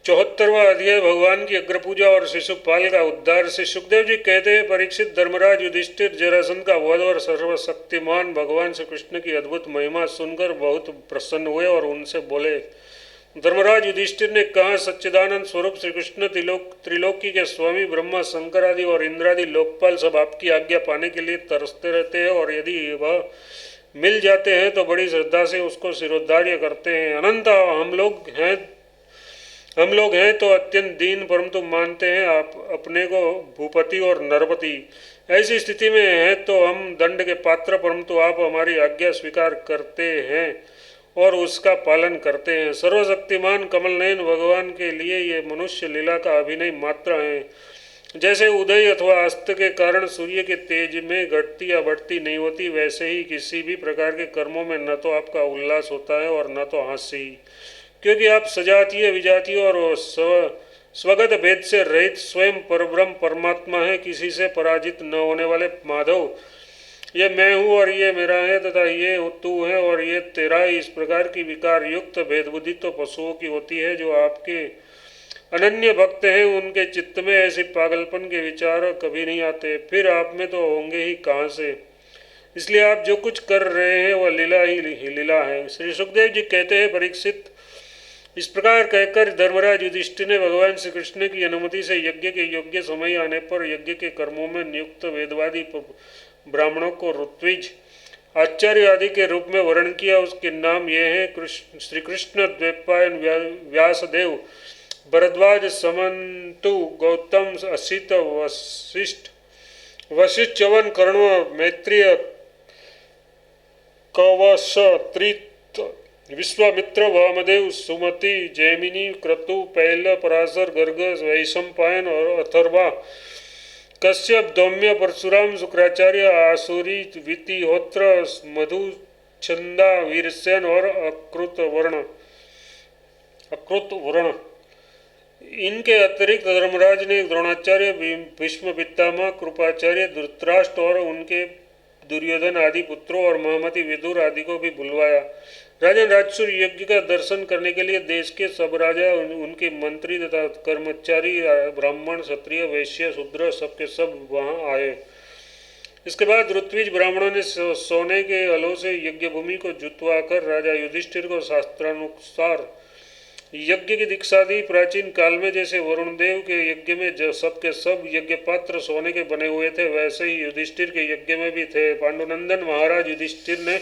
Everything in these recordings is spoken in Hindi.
74वां अध्याय भगवान की अग्र पूजा और शिशुपाल का उद्धार। से सुखदेव जी कहते हैं, परीक्षित, धर्मराज युधिष्ठिर जरासंध का वध और सर्वशक्तिमान भगवान श्री कृष्ण की अद्भुत महिमा सुनकर बहुत प्रसन्न हुए और उनसे बोले। धर्मराज युधिष्ठिर ने कहा, सच्चिदानंद स्वरूप श्री कृष्ण त्रिलोकी के स्वामी ब्रह्मा, शंकर आदि और इंद्रादि लोकपाल सब आपकी आज्ञा पाने के लिए तरसते रहते हैं और यदि वह मिल जाते हैं तो बड़ी श्रद्धा से उसको सिरोधार्य करते हैं। अनंत हम लोग हैं तो अत्यंत दीन, परंतु मानते हैं आप अपने को भूपति और नरपति। ऐसी स्थिति में है तो हम दंड के पात्र, परंतु आप हमारी आज्ञा स्वीकार करते हैं और उसका पालन करते हैं। सर्वशक्तिमान कमल नयन भगवान के लिए ये मनुष्य लीला का अभिनय मात्र है। जैसे उदय अथवा अस्त के कारण सूर्य के तेज में घटती या बढ़ती नहीं होती, वैसे ही किसी भी प्रकार के कर्मों में न तो आपका उल्लास होता है और न तो हास्य, क्योंकि आप सजातीय विजातीय और स्वगत भेद से रहित स्वयं परब्रह्म परमात्मा है, किसी से पराजित न होने वाले माधव। ये मैं हूँ और ये मेरा है तथा ये तू है और ये तेरा है, इस प्रकार की विकार युक्त भेद बुद्धि तो पशुओं की होती है। जो आपके अनन्य भक्त हैं उनके चित्त में ऐसे पागलपन के विचार कभी नहीं आते, फिर आप में तो होंगे ही कहाँ से। इसलिए आप जो कुछ कर रहे हैं वह लीला ही लीला है। श्री सुखदेव जी कहते हैं, परीक्षित, इस प्रकार कहकर धर्मराज युधिष्ठिर ने भगवान श्री कृष्ण की अनुमति से यज्ञ के योग्य समय आने पर यज्ञ के कर्मों में नियुक्त वेदवादी ब्राह्मणों को ऋत्विज, आचार्य आदि के रूप में वर्ण किया। उसके नाम ये हैं, श्री कृष्ण, द्वैपायन, व्यासदेव, भरद्वाज, समन्तु, गौतम, असित, वशिष्ठ, च्यवन, कर्ण, मैत्रेय, कवश, त्रित, विश्वामित्र, वामदेव, सुमति, जैमिनी, क्रतु, पैल, पराशर, गर्ग, वैशंपायन और अथर्वा, कश्यप, दौम्य, परशुराम, शुक्राचार्य, आसुरी, वितिहोत्र, मधु, छंदा, वीरसेन और अकृत वर्ण। इनके अतिरिक्त धर्मराज ने द्रोणाचार्य, भीष्म पितामह, कृपाचार्य, धृतराष्ट्र और उनके दुर्योधन आदि पुत्रों और महामती विदुर आदि को भी बुलवाया। राजन, राजसूर यज्ञ का दर्शन करने के लिए देश के सब राजा, उनके मंत्री तथा कर्मचारी, ब्राह्मण, क्षत्रिय, वैश्य, शूद्र सबके सब वहां आए। इसके बाद ऋत्विज ब्राह्मणों ने सोने के हलों से यज्ञ भूमि को जुतवाकर राजा युधिष्ठिर को शास्त्रानुसार यज्ञ की दीक्षा दी। प्राचीन काल में जैसे वरुण देव के यज्ञ में सबके सब यज्ञ पात्र सोने के बने हुए थे, वैसे ही युधिष्ठिर के यज्ञ में भी थे। पांडुनंदन महाराज युधिष्ठिर ने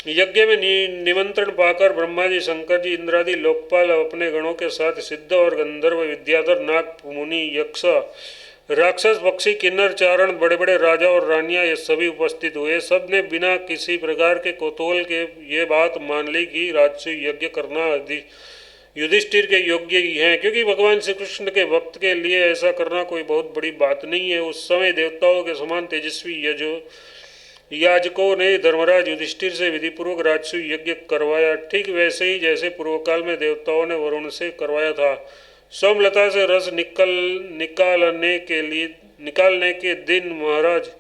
यज्ञ में निमंत्रण पाकर ब्रह्मा जी, शंकर जी, इंद्रादि लोकपाल अपने गणों के साथ सिद्ध और गंधर्व, विद्याधर, नाग, मुनि, यक्ष, राक्षस, पक्षी, किन्नर, चारण, बड़े बड़े राजा और रानियां ये सभी उपस्थित हुए। सब ने बिना किसी प्रकार के कौतूहल के ये बात मान ली कि राजसूय यज्ञ करना युधिष्ठिर के योग्य ही है, क्योंकि भगवान श्री कृष्ण के भक्त के लिए ऐसा करना कोई बहुत बड़ी बात नहीं है। उस समय देवताओं के समान तेजस्वी याजकों ने धर्मराज युधिष्ठिर से विधिपूर्वक राजसूय यज्ञ करवाया, ठीक वैसे ही जैसे पूर्व काल में देवताओं ने वरुण से करवाया था। सोमलता से रस निकालने के दिन महाराज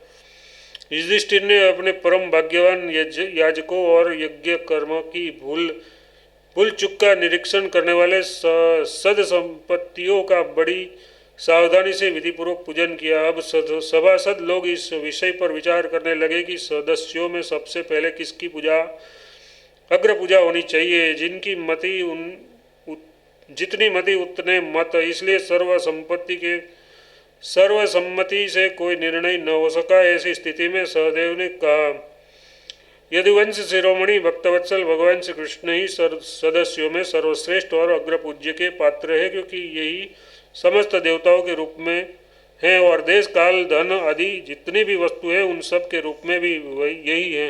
युधिष्ठिर ने अपने परम भाग्यवान याजकों और यज्ञ कर्म की भूल चूक का निरीक्षण करने वाले सद संपत्तियों का बड़ी सावधानी से विधिपूर्वक पूजन किया। अब सभासद लोग इस विषय पर विचार करने लगे कि सदस्यों में सबसे पहले किसकी अग्र पूजा होनी चाहिए। जितनी मति उतने मत, इसलिए सर्वसम्मति से कोई निर्णय न हो सका। ऐसी स्थिति में सहदेव ने कहा, यदुवंश शिरोमणि भक्तवत्सल भगवान श्री कृष्ण ही सदस्यों में सर्वश्रेष्ठ और अग्र पूज्य के पात्र है, क्योंकि यही समस्त देवताओं के रूप में हैं और देश काल धन आदि जितनी भी वस्तु है उन सब के रूप में भी यही है।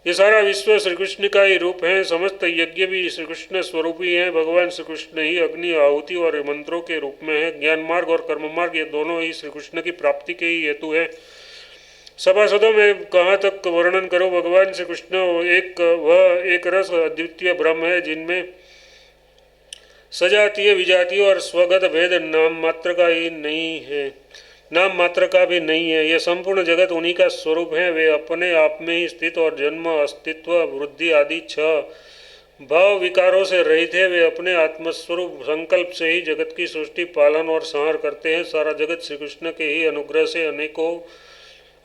ये सारा विश्व श्री कृष्ण का ही रूप है। समस्त यज्ञ भी श्री कृष्ण स्वरूप ही है। भगवान श्री कृष्ण ही अग्नि, आहुति और मंत्रों के रूप में है। ज्ञान मार्ग और कर्म मार्ग ये दोनों ही श्री कृष्ण की प्राप्ति के ही हेतु है। सभासदों में कहाँ तक वर्णन करो, भगवान श्री कृष्ण एक रस अद्वितीय ब्रह्म है, जिनमें सजातीय विजातीय और स्वगत भेद नाम मात्र का भी नहीं है। यह संपूर्ण जगत उन्हीं का स्वरूप है। वे अपने आप में ही स्थित और जन्म, अस्तित्व, वृद्धि आदि 6 भाव विकारों से रहित है। वे अपने आत्मस्वरूप संकल्प से ही जगत की सृष्टि, पालन और संहार करते हैं। सारा जगत श्री कृष्ण के ही अनुग्रह से अनेकों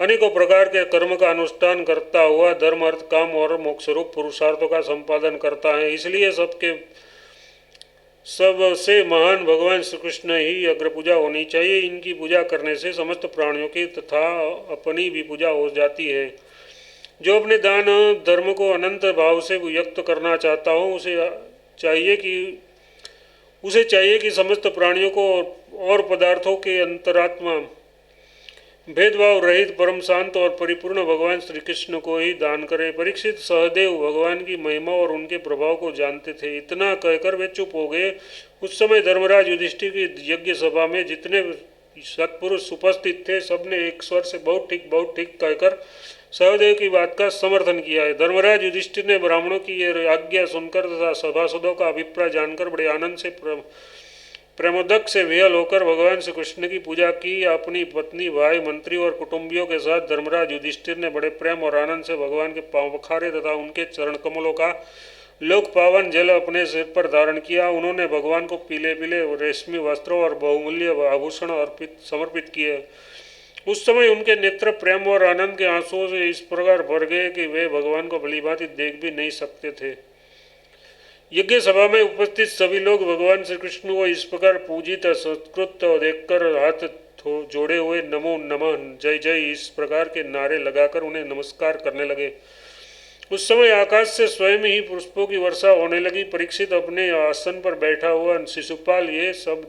अनेकों प्रकार के कर्म का अनुष्ठान करता हुआ धर्म, अर्थ, काम और मोक्ष रूप पुरुषार्थों का संपादन करता है। इसलिए सबसे महान भगवान श्री कृष्ण ही अग्र पूजा होनी चाहिए। इनकी पूजा करने से समस्त प्राणियों की तथा अपनी भी पूजा हो जाती है। जो अपने दान धर्म को अनंत भाव से व्यक्त करना चाहता हो, उसे चाहिए कि समस्त प्राणियों को और पदार्थों के अंतरात्मा भेदभाव रहित परम शांत और परिपूर्ण भगवान श्री कृष्ण को ही दान करे। परीक्षित सहदेव भगवान की महिमा और उनके प्रभाव को जानते थे। इतना कहकर वे चुप हो गए। उस समय धर्मराज युधिष्ठिर की यज्ञ सभा में जितने सत्पुरुष उपस्थित थे, सबने एक स्वर से बहुत ठीक कहकर सहदेव की बात का समर्थन किया है। धर्मराज युधिष्ठिर ने ब्राह्मणों की ये आज्ञा सुनकर तथा सभासदों का अभिप्राय जानकर बड़े आनंद से प्रेमोदक से विहल होकर भगवान श्री कृष्ण की पूजा की। अपनी पत्नी, भाई, मंत्री और कुटुंबियों के साथ धर्मराज युधिष्ठिर ने बड़े प्रेम और आनंद से भगवान के पांव पखारे तथा उनके चरण कमलों का लोक पावन जल अपने सिर पर धारण किया। उन्होंने भगवान को पीले पीले रेशमी वस्त्रों और बहुमूल्य आभूषण समर्पित किए। उस समय उनके नेत्र प्रेम और आनंद के आंसुओं से इस प्रकार भर गए कि वे भगवान को भलीभांति देख भी नहीं सकते थे। यज्ञ सभा में उपस्थित सभी लोग भगवान श्री कृष्ण को इस प्रकार पूजित संस्कृत देखकर हाथ जोड़े हुए नमो नमः, जय जय इस प्रकार के नारे लगाकर उन्हें नमस्कार करने लगे। उस समय आकाश से स्वयं ही पुष्पों की वर्षा होने लगी। परीक्षित अपने आसन पर बैठा हुआ शिशुपाल ये सब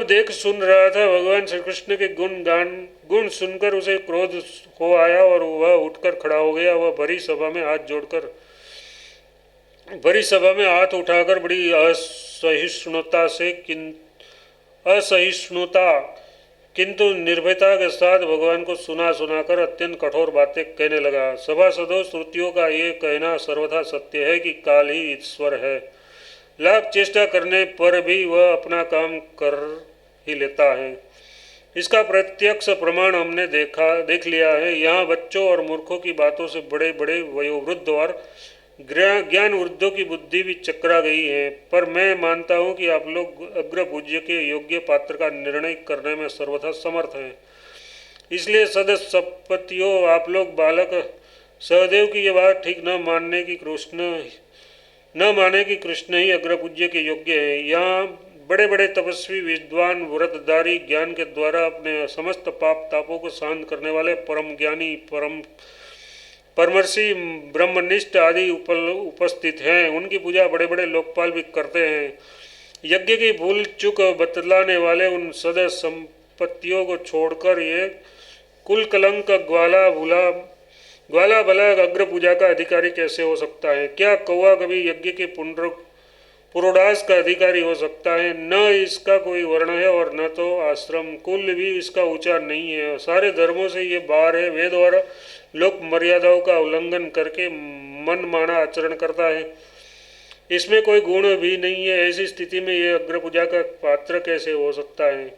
देख सुन रहा था। भगवान श्री कृष्ण के गुण सुनकर उसे क्रोध हो आया और वह उठकर खड़ा हो गया। वह भरी सभा में हाथ उठाकर बड़ी असहिष्णुता किंतु निर्भयता के साथ भगवान को सुनाकर अत्यंत कठोर बातें कहने लगा। सभासदों, श्रुतियों का ये कहना सर्वथा सत्य है कि काल ही ईश्वर है। लाख चेष्टा करने पर भी वह अपना काम कर ही लेता है। इसका प्रत्यक्ष प्रमाण हमने देख लिया है। यहाँ बच्चों और मूर्खों की बातों से बड़े बड़े वयोवृद्ध और ज्ञान वृद्धों की बुद्धि भी चकरा गई है। पर मैं मानता हूँ कि आप लोग अग्र पूज्य के योग्य पात्र का निर्णय करने में सर्वथा समर्थ हैं। इसलिए सदस्यपतियों, आप लोग बालक सहदेव की ये बात ठीक न माने कि कृष्ण ही अग्र पूज्य के योग्य है। यहाँ बड़े बड़े तपस्वी, विद्वान, व्रतधारी, ज्ञान के द्वारा अपने समस्त पाप तापों को शांत करने वाले परम ज्ञानी, परमर्षि, ब्रह्मनिष्ठ आदि उपस्थित हैं। उनकी पूजा बड़े बड़े लोकपाल भी करते हैं। यज्ञ की भूल चूक बतलाने वाले उन सदस्य संपत्तियों को छोड़कर ये कुल कलंक ग्वाला भला अग्र पूजा का अधिकारी कैसे हो सकता है? क्या कौवा कभी यज्ञ के पुरोडास का अधिकारी हो सकता है? न इसका कोई वर्ण है और न तो आश्रम कुल भी इसका ऊंचा नहीं है। सारे धर्मों से ये बाहर है। वेद और लोक मर्यादाओं का उल्लंघन करके मन माना आचरण करता है। इसमें कोई गुण भी नहीं है। ऐसी स्थिति में ये अग्र पूजा का पात्र कैसे हो सकता है?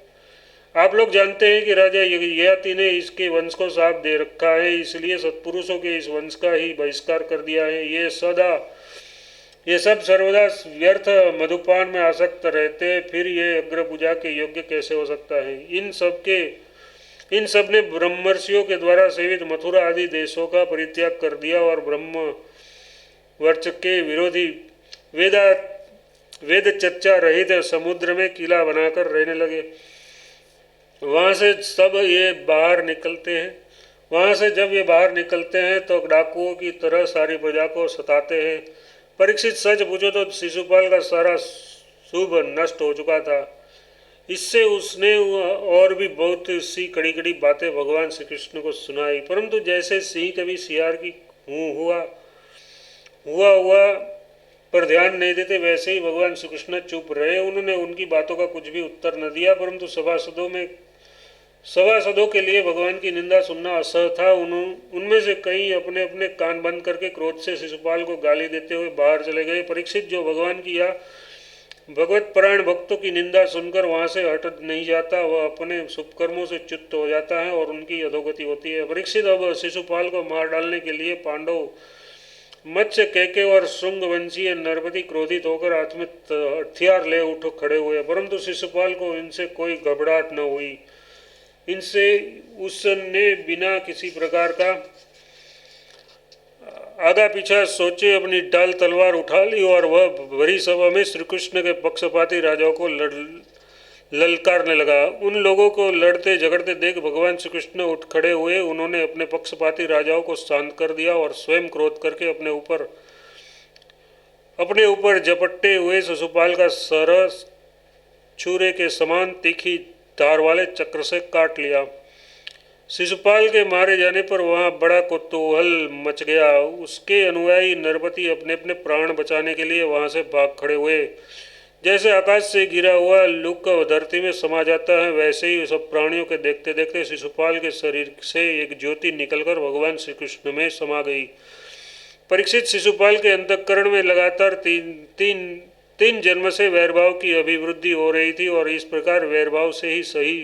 आप लोग जानते हैं कि राजा ययाति ने इसके वंश को शाप दे रखा है, इसलिए सत्पुरुषों के इस वंश का ही बहिष्कार कर दिया है। ये सब सर्वदा व्यर्थ मधुपान में आसक्त रहते, फिर ये अग्र पूजा के योग्य कैसे हो सकता है? इन सब ने ब्रह्मर्षियों के द्वारा सेवित मथुरा आदि देशों का परित्याग कर दिया और ब्रह्म वर्च के विरोधी वेद चर्चा रहित समुद्र में किला बनाकर रहने लगे। वहाँ से जब ये बाहर निकलते हैं तो डाकुओं की तरह सारी प्रजा को सताते हैं। परीक्षित, सच पूछो तो शिशुपाल का सारा शुभ नष्ट हो चुका था। इससे उसने और भी बहुत सी कड़ी बातें भगवान श्री कृष्ण को सुनाई, परंतु जैसे सिंह कभी सियार की हुआ पर ध्यान नहीं देते, वैसे ही भगवान श्री कृष्ण चुप रहे। उन्होंने उनकी बातों का कुछ भी उत्तर न दिया, परंतु सभासदों के लिए भगवान की निंदा सुनना असह्य था। उनमें से कई अपने अपने कान बंद करके क्रोध से शिशुपाल को गाली देते हुए बाहर चले गए। परीक्षित, जो भगवान की या भगवत परायण भक्तों की निंदा सुनकर वहाँ से हट नहीं जाता, वह अपने शुभ कर्मों से च्युत हो जाता है और उनकी अधोगति होती है। परीक्षित, अब शिशुपाल को मार डालने के लिए पांडव मत्स्य कैके और श्रृंग वंशीय नरपति क्रोधित होकर हाथ में हथियार ले उठ खड़े हुए, परंतु शिशुपाल को इनसे कोई घबराहट न हुई। इनसे उसने बिना किसी प्रकार का आगा पीछा सोचे अपनी ढाल तलवार उठा ली और वह भरी सभा में श्री कृष्ण के पक्षपाती राजाओं को ललकारने लगा। उन लोगों को लड़ते झगड़ते देख भगवान श्री कृष्ण उठ खड़े हुए। उन्होंने अपने पक्षपाती राजाओं को शांत कर दिया और स्वयं क्रोध करके अपने ऊपर झपटते हुए शिशुपाल का सर छुरे के समान तीखी धार वाले चक्र से काट लिया। शिशुपाल के मारे जाने पर वहां बड़ा कौतूहल मच गया। उसके अनुयायी नरपति अपने अपने प्राण बचाने के लिए वहां से भाग खड़े हुए। जैसे आकाश से गिरा हुआ लुक धरती में समा जाता है, वैसे ही सब प्राणियों के देखते देखते शिशुपाल के शरीर से एक ज्योति निकलकर भगवान श्री कृष्ण में समा गई। परीक्षित, शिशुपाल के अंतःकरण में लगातार तीन जन्म से वैरभाव की अभिवृद्धि हो रही थी और इस प्रकार वैरभाव से ही सही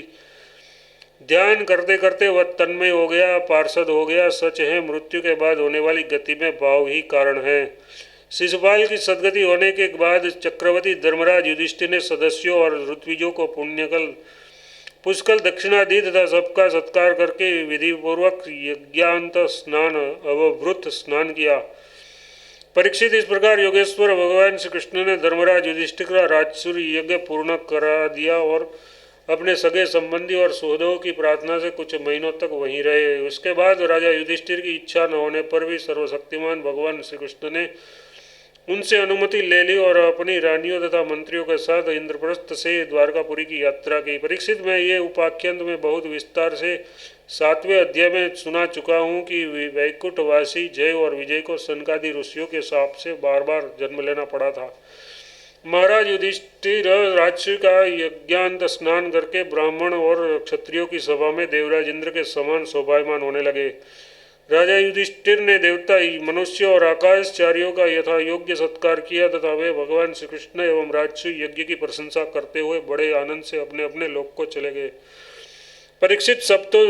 ध्यान करते करते वह तन्मय हो गया, पार्षद हो गया। सच है, मृत्यु के बाद होने वाली गति में भाव ही कारण है। शिशुपाल की सदगति होने के बाद चक्रवर्ती धर्मराज युधिष्ठिर ने सदस्यों और ऋत्विजों को पुष्कल दक्षिणा दी तथा सबका सत्कार करके विधिपूर्वक यज्ञांत स्नान अवभृत स्नान किया। परीक्षित, इस प्रकार योगेश्वर भगवान श्री कृष्ण ने धर्मराज युधिष्ठिर का राजसूय यज्ञ पूर्ण करा दिया और अपने सगे संबंधी और सुहृदों की प्रार्थना से कुछ महीनों तक वहीं रहे। उसके बाद राजा युधिष्ठिर की इच्छा न होने पर भी सर्वशक्तिमान भगवान श्री कृष्ण ने उनसे अनुमति ले ली और अपनी रानियों तथा मंत्रियों के साथ इंद्रप्रस्थ से द्वारकापुरी की यात्रा की। परीक्षित, मैं ये उपाख्यान में बहुत विस्तार से 7वें अध्याय में सुना चुका हूँ कि वैकुंठवासी जय और विजय को सनकादि ऋषियों के शाप से बार बार जन्म लेना पड़ा था। महाराज युधिष्ठिर राजसूय का यज्ञांत स्नान करके ब्राह्मण और क्षत्रियों की सभा में देवराज इंद्र के समान शोभायमान होने लगे। राजा युधिष्ठिर ने देवता, मनुष्य और आकाशचारियों का यथा योग्य सत्कार किया तथा वे भगवान श्री कृष्ण एवं राजसूय यज्ञ की प्रशंसा करते हुए बड़े आनंद से अपने अपने लोक को चले गए। परीक्षित, सब तो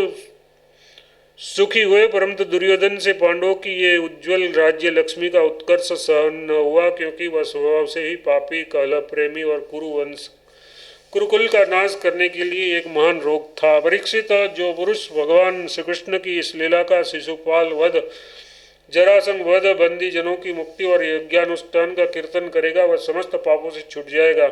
सुखी हुए, परंतु दुर्योधन से पांडवों की ये उज्ज्वल राज्य लक्ष्मी का उत्कर्ष सहन न हुआ, क्योंकि वह स्वभाव से ही पापी, कलह प्रेमी और कुरुकुल का नाश करने के लिए एक महान रोग था। परीक्षित, जो पुरुष भगवान श्री कृष्ण की इस लीला का शिशुपाल वध, जरासंध वध, बंदी जनों की मुक्ति और यज्ञानुष्ठान का कीर्तन करेगा, वह समस्त पापों से छूट जाएगा।